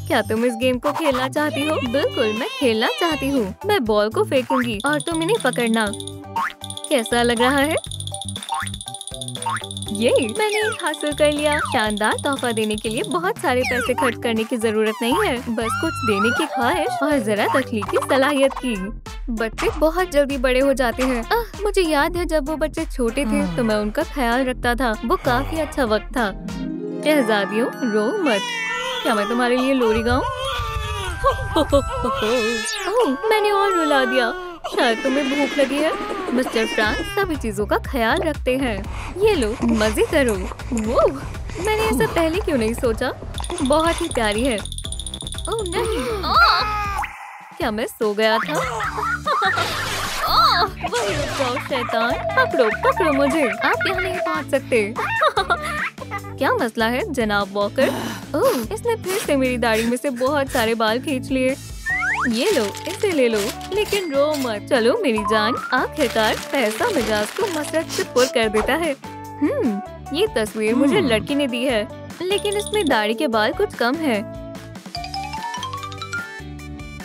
क्या तुम इस गेम को खेलना चाहती हो? बिल्कुल, मैं खेलना चाहती हूँ। मैं बॉल को फेंकूंगी और तुम इन्हें पकड़ना। कैसा लग रहा है? ये मैंने हासिल कर लिया। शानदार तोहफा देने के लिए बहुत सारे पैसे खर्च करने की जरूरत नहीं है। बस कुछ देने की ख्वाहिश और जरा तख्लीकी सलाहियत की। बच्चे बहुत जल्दी बड़े हो जाते हैं। मुझे याद है जब वो बच्चे छोटे थे तो मैं उनका ख्याल रखता था। वो काफी अच्छा वक्त था। शहजादियों, रो मत। क्या मैं तुम्हारे लिए लोरी गाऊं? मैंने और रुला दिया। शायद तुम्हें भूख लगी है। मिस्टर फ्रांक सभी चीजों का ख्याल रखते हैं। ये लो, मजे करो। वो मैंने ऐसा पहले क्यों नहीं सोचा? बहुत ही प्यारी है। ओह नहीं, क्या मैं सो गया था? वही रुक जाओ शैतान। पकड़ो पकड़ो मुझे। आप यहाँ नहीं पहुँच सकते। क्या मसला है जनाब वॉकर? ओह, इसने फिर से मेरी दाढ़ी में से बहुत सारे बाल खींच लिए। ये लो, इसे ले लो, लेकिन रो मत। चलो मेरी जान, आखिरकार पैसा मिजाज को मसरत से पुर कर देता है। ये तस्वीर मुझे लड़की ने दी है, लेकिन इसमें दाढ़ी के बाल कुछ कम है।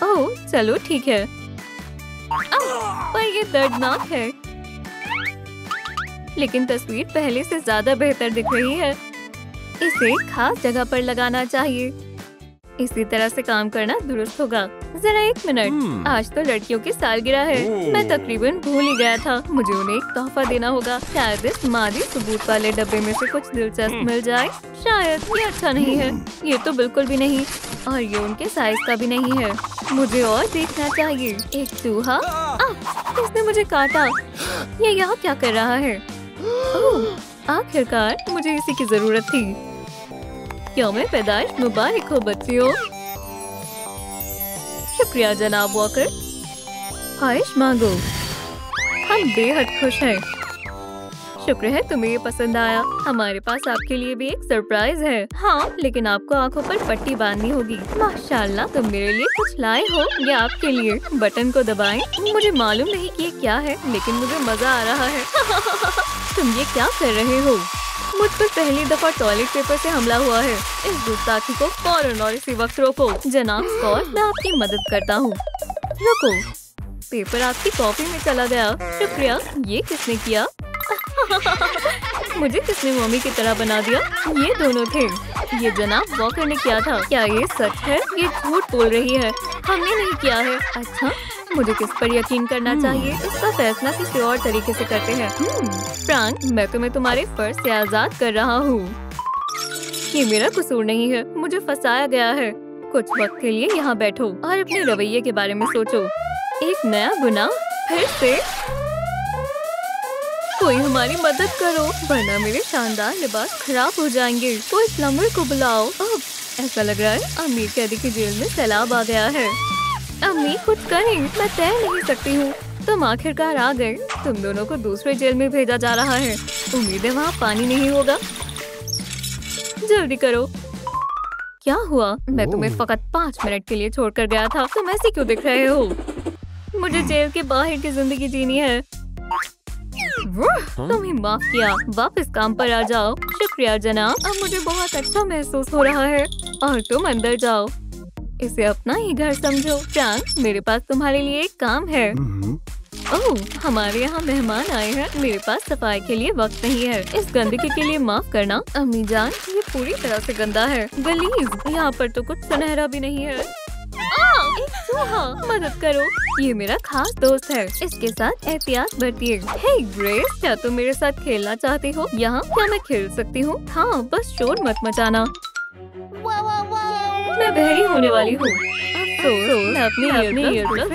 ओह, चलो ठीक है। पर ये दर्दनाक है। लेकिन तस्वीर पहले से ज्यादा बेहतर दिख रही है। इसे खास जगह पर लगाना चाहिए। इसी तरह से काम करना दुरुस्त होगा। जरा एक मिनट, आज तो लड़कियों की सालगिरह है। मैं तकरीबन भूल ही गया था। मुझे उन्हें एक तोहफा देना होगा। शायद इस मादी सबूत वाले डब्बे में से कुछ दिलचस्प मिल जाए। शायद ये अच्छा नहीं है। ये तो बिल्कुल भी नहीं, और ये उनके साइज का भी नहीं है। मुझे और देखना चाहिए। एक चूहा, इसने मुझे काटा। ये यहाँ क्या कर रहा है? आखिरकार मुझे इसी की जरूरत थी। क्या मैं पैदाइश मुबारक हो बच्चियों। शुक्रिया जनाब वॉकर। ख्वाहिश मांगो। हम बेहद खुश हैं। शुक्र है तुम्हें ये पसंद आया। हमारे पास आपके लिए भी एक सरप्राइज है। हाँ, लेकिन आपको आंखों पर पट्टी बांधनी होगी। माशाल्लाह, तुम मेरे लिए कुछ लाए हो। ये आपके लिए। बटन को दबाएं। मुझे मालूम नहीं कि ये क्या है, लेकिन मुझे मजा आ रहा है। तुम ये क्या कर रहे हो? मुझ पर पहली दफा टॉयलेट पेपर से हमला हुआ है। इस गुस्ताखी को फौरन और इसी वक्त रोको। जनाब स्कॉट, मैं आपकी मदद करता हूँ। रुको, पेपर आपकी कॉफी में चला गया। शुक्रिया। ये किसने किया? मुझे किसने मम्मी की तरह बना दिया? ये दोनों थे। ये जनाब वॉकर ने किया था। क्या ये सच है? ये झूठ बोल रही है। हमने नहीं किया है। अच्छा, मुझे किस पर यकीन करना चाहिए? इसका फैसला किसी और तरीके से करते हैं। फ्रैंक, मैं तुम्हें तुम्हारे फर्ज से आजाद कर रहा हूँ। ये मेरा कसूर नहीं है। मुझे फंसाया गया है। कुछ वक्त के लिए यहाँ बैठो और अपने रवैये के बारे में सोचो। एक नया गुनाह फिर से? कोई हमारी मदद करो, वरना मेरे शानदार लिबास खराब हो जाएंगे। कोई प्लम्बर को बुलाओ। अब ऐसा लग रहा है अमीर कैदी की जेल में सैलाब आ गया है। अम्मी, कुछ करें, मैं तैर नहीं सकती हूँ। तुम आखिरकार आ गए। तुम दोनों को दूसरे जेल में भेजा जा रहा है। उम्मीद है वहाँ पानी नहीं होगा। जल्दी करो। क्या हुआ? मैं तुम्हें फकत 5 मिनट के लिए छोड़कर गया था। तुम ऐसे क्यों दिख रहे हो? मुझे जेल के बाहर की जिंदगी जीनी है। तुम्हें माफ किया। वापस काम पर आ जाओ। शुक्रिया जनाब। अब मुझे बहुत अच्छा महसूस हो रहा है। और तुम अंदर जाओ। इसे अपना ही घर समझो। फ्रैंक, मेरे पास तुम्हारे लिए एक काम है। ओह, हमारे यहाँ मेहमान आए हैं। मेरे पास सफाई के लिए वक्त नहीं है। इस गंदगी के लिए माफ करना। अम्मी जान, ये पूरी तरह से गंदा है। गलीज। यहाँ पर तो कुछ सुनहरा भी नहीं है। एक चूहा, मदद करो। ये मेरा खास दोस्त है। इसके साथ एहतियात बरतिए। हे ग्रेस, क्या तुम मेरे साथ खेलना चाहती हो? यहाँ क्या मैं खेल सकती हूँ? हाँ, बस शोर मत मचाना। मैं बहरी होने वाली हूँ। अफसोस, मैं अपनी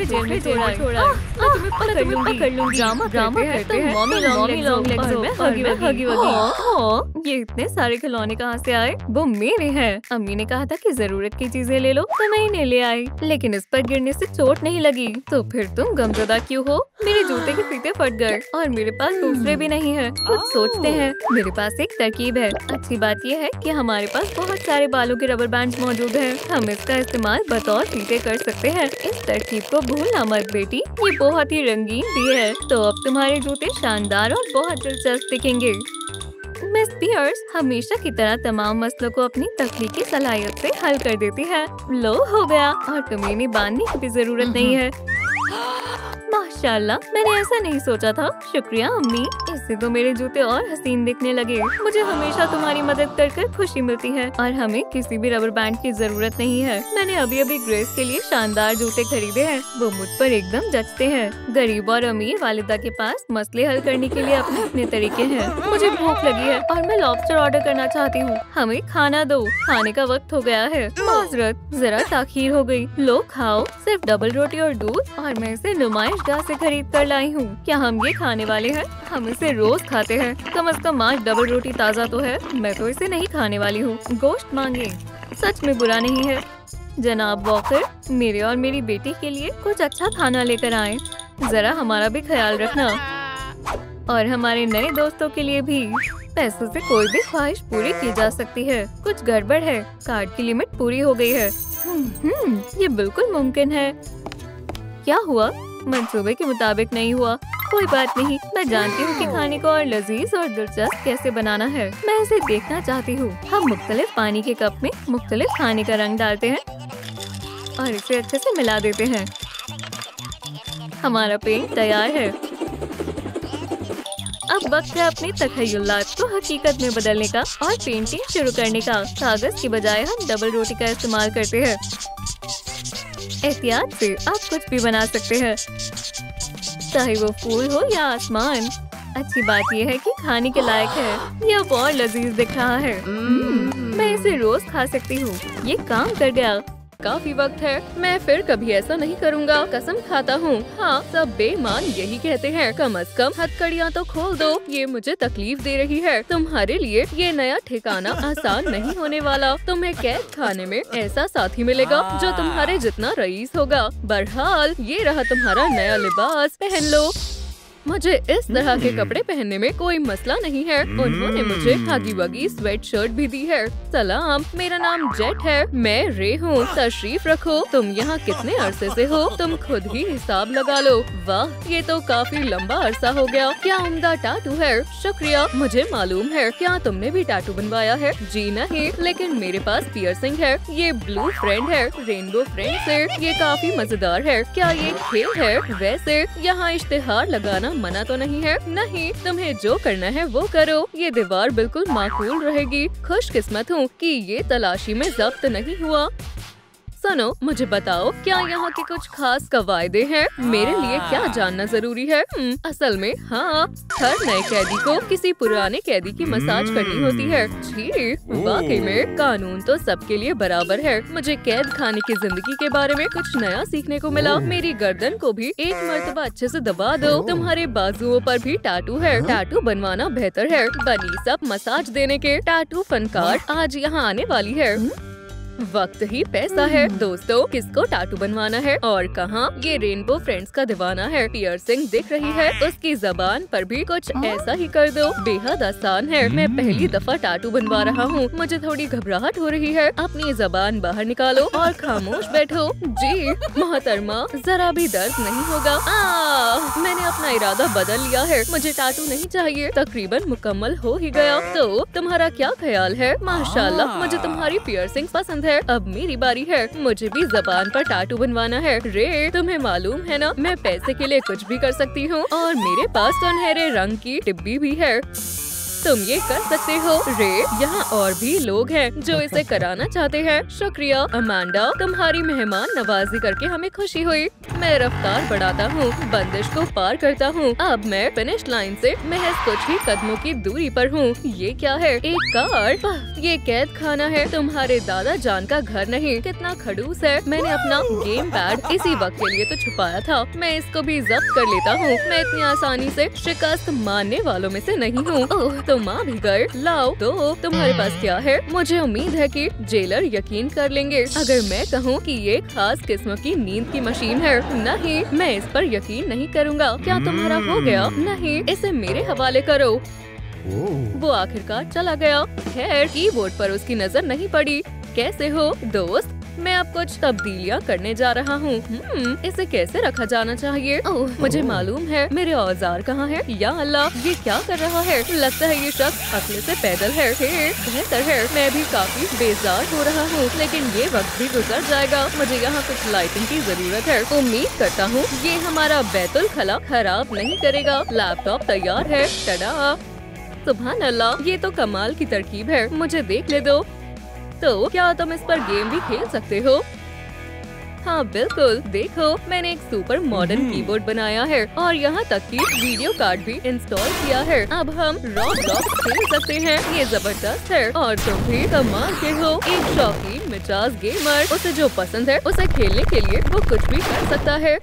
जेल में छोड़ा। मैं तुम्हें पकड़ लूंगी। ड्रामा करते हैं। मॉमी लॉन्ग लेग्स और मैं हगी वगी। ये इतने सारे खिलौने कहाँ से आए? वो मेरे हैं। अम्मी ने कहा था कि जरूरत की चीजें ले लो, तो मैं इन्हें ले आई। लेकिन इस पर गिरने से चोट नहीं लगी। तो फिर तुम गमज़दा क्यों हो? मेरे जूते के फीते फट गए और मेरे पास दूसरे भी नहीं है। कुछ सोचते हैं। मेरे पास एक तरकीब है। अच्छी बात यह है कि हमारे पास बहुत सारे बालों के रबर बैंड मौजूद हैं। हम इसका इस्तेमाल बतौर फीते कर सकते हैं। इस तरकीब को भूलना मत बेटी, ये बहुत ही रंगीन भी है। तो अब तुम्हारे जूते शानदार और बहुत दिलचस्प दिखेंगे। मिस पियर्स हमेशा की तरह तमाम मसलों को अपनी तख्लीकी सलाहियत से हल कर देती है। लो हो गया और तुम्हें इन्हें बांधने की भी जरूरत नहीं है। माशाल्लाह, मैंने ऐसा नहीं सोचा था। शुक्रिया अम्मी, इससे तो मेरे जूते और हसीन दिखने लगे। मुझे हमेशा तुम्हारी मदद कर खुशी मिलती है और हमें किसी भी रबर बैंड की जरूरत नहीं है। मैंने अभी ग्रेस के लिए शानदार जूते खरीदे हैं। वो मुझ पर एकदम जचते हैं। गरीब और अमीर वालिदा के पास मसले हल करने के लिए अपने अपने तरीके हैं। मुझे भूख लगी है और मैं लॉबस्टर ऑर्डर करना चाहती हूँ। हमें खाना दो, खाने का वक्त हो गया है। माजरत, जरा ताखीर हो गई। लो खाओ, सिर्फ डबल रोटी और दूध, और मैं इसे नुमाइशगाह से खरीद कर लाई हूँ। क्या हम ये खाने वाले हैं? हम इसे रोज खाते हैं। कम से कम आज डबल रोटी ताज़ा तो है। मैं तो इसे नहीं खाने वाली हूँ। गोश्त मांगे, सच में बुरा नहीं है। जनाब वॉकर, मेरे और मेरी बेटी के लिए कुछ अच्छा खाना लेकर आएं। जरा हमारा भी ख्याल रखना और हमारे नए दोस्तों के लिए भी। पैसों से कोई भी ख्वाहिश पूरी की जा सकती है। कुछ गड़बड़ है, कार्ड की लिमिट पूरी हो गई है। ये बिल्कुल मुमकिन है। क्या हुआ? मंसूबे के मुताबिक नहीं हुआ। कोई बात नहीं, मैं जानती हूँ कि खाने को और लजीज और दिलचस्प कैसे बनाना है। मैं इसे देखना चाहती हूँ। हम मुख्तलिफ पानी के कप में मुख्तलिफ खाने का रंग डालते हैं और इसे अच्छे से मिला देते हैं। हमारा पेंट तैयार है। अब वक्त है अपने तखय्युलात को हकीकत में बदलने का और पेंटिंग शुरू करने का। कागज की बजाय हम डबल रोटी का इस्तेमाल करते हैं। एहतियात से आप कुछ भी बना सकते हैं, चाहे वो फूल हो या आसमान। अच्छी बात यह है कि खाने के लायक है। यह बहुत लजीज दिख रहा है। मैं इसे रोज खा सकती हूँ। ये काम कर गया। काफी वक्त है। मैं फिर कभी ऐसा नहीं करूँगा, कसम खाता हूँ। हाँ, सब बेईमान यही कहते हैं। कम से कम हथकड़ियाँ तो खोल दो। ये मुझे तकलीफ दे रही है। तुम्हारे लिए ये नया ठिकाना आसान नहीं होने वाला। तुम्हें कैद खाने में ऐसा साथी मिलेगा जो तुम्हारे जितना रईस होगा। बहरहाल, ये रहा तुम्हारा नया लिबास, पहन लो। मुझे इस तरह के कपड़े पहनने में कोई मसला नहीं है। उन्होंने मुझे हगी वगी स्वेट शर्ट भी दी है। सलाम, मेरा नाम जेट है। मैं रे हूँ। तशरीफ रखो। तुम यहाँ कितने अरसे से हो? तुम खुद ही हिसाब लगा लो। वाह, ये तो काफी लंबा अरसा हो गया। क्या उम्दा टाटू है। शुक्रिया, मुझे मालूम है। क्या तुमने भी टाटू बनवाया है? जी नहीं, लेकिन मेरे पास पियर्सिंग है। ये ब्लू फ्रेंड है, रेनबो फ्रेंड से। ये काफी मजेदार है। क्या ये खेल है? वैसे यहाँ इश्तिहार लगाना मना तो नहीं है? नहीं, तुम्हें जो करना है वो करो। ये दीवार बिल्कुल माकूल रहेगी। खुशकिस्मत हूँ कि ये तलाशी में जब्त नहीं हुआ। सुनो, मुझे बताओ, क्या यहाँ के कुछ खास कवायदे हैं? मेरे लिए क्या जानना जरूरी है? असल में हाँ, हर नए कैदी को किसी पुराने कैदी की मसाज करनी होती है। जी, वाकई में कानून तो सबके लिए बराबर है। मुझे कैद खाने की जिंदगी के बारे में कुछ नया सीखने को मिला। मेरी गर्दन को भी एक मर्तबा अच्छे से दबा दो। तुम्हारे बाजुओं पर भी टाटू है। टाटू बनवाना बेहतर है। बनी सब मसाज देने के। टाटू फनकार आज यहाँ आने वाली है। वक्त ही पैसा है। दोस्तों, किसको टाटू बनवाना है और कहाँ? ये रेनबो फ्रेंड्स का दीवाना है। पियर्सिंग दिख रही है। उसकी जबान पर भी कुछ ऐसा ही कर दो। बेहद आसान है। मैं पहली दफा टाटू बनवा रहा हूँ। मुझे थोड़ी घबराहट हो रही है। अपनी जबान बाहर निकालो और खामोश बैठो। जी मोहतरमा, जरा भी दर्द नहीं होगा। मैंने अपना इरादा बदल लिया है। मुझे टाटू नहीं चाहिए। तकरीबन मुकम्मल हो ही गया। तो तुम्हारा क्या ख्याल है? माशाल्लाह, मुझे तुम्हारी पियर्सिंग पसंद है। अब मेरी बारी है। मुझे भी जबान पर टाटू बनवाना है। रे, तुम्हें मालूम है ना, मैं पैसे के लिए कुछ भी कर सकती हूँ और मेरे पास सुनहरे रंग की टिब्बी भी है। तुम ये कर सकते हो। रे, यहाँ और भी लोग हैं जो इसे कराना चाहते हैं। शुक्रिया अमांडा, तुम्हारी मेहमान नवाजी करके हमें खुशी हुई। मैं रफ्तार बढ़ाता हूँ, बंदिश को पार करता हूँ। अब मैं फिनिश लाइन से महज कुछ ही कदमों की दूरी पर हूँ। ये क्या है? एक कार। ये कैद खाना है, तुम्हारे दादा जान का घर नहीं। कितना खड़ूस है। मैंने अपना गेम पैड इसी वक्त के लिए तो छुपाया था। मैं इसको भी जब्त कर लेता हूँ। मैं इतनी आसानी से शिकस्त मानने वालों में से नहीं हूँ। ओह, तुम आ भी गए। लाओ तो तुम्हारे पास क्या है? मुझे उम्मीद है कि जेलर यकीन कर लेंगे अगर मैं कहूँ कि ये खास किस्म की नींद की मशीन है। नहीं, मैं इस पर यकीन नहीं करूँगा। क्या तुम्हारा हो गया? नहीं, इसे मेरे हवाले करो। वो आखिरकार चला गया। खैर, कीबोर्ड पर उसकी नजर नहीं पड़ी। कैसे हो दोस्त? मैं अब कुछ तब्दीलियाँ करने जा रहा हूँ। इसे कैसे रखा जाना चाहिए? ओह, मुझे मालूम है। मेरे औजार कहाँ हैं? या अल्लाह, ये क्या कर रहा है? लगता है ये शख्स अकल से पैदल है। बेहतर है। मैं भी काफी बेजार हो रहा हूँ, लेकिन ये वक्त भी गुजर जाएगा। मुझे यहाँ कुछ लाइटिंग की जरूरत है। उम्मीद करता हूँ ये हमारा बैतुल खला खराब नहीं करेगा। लैपटॉप तैयार है। टडा! सुभान अल्लाह, ये तो कमाल की तरकीब है। मुझे देख ले दो। तो क्या तुम इस पर गेम भी खेल सकते हो? हाँ बिल्कुल, देखो मैंने एक सुपर मॉडर्न कीबोर्ड बनाया है और यहाँ तक कि वीडियो कार्ड भी इंस्टॉल किया है। अब हम रॉब्लॉक्स खेल सकते हैं। ये जबरदस्त है और तुम भी कमाल के हो। एक शौकीन मिजाज गेमर, उसे जो पसंद है उसे खेलने के लिए वो कुछ भी कर सकता है।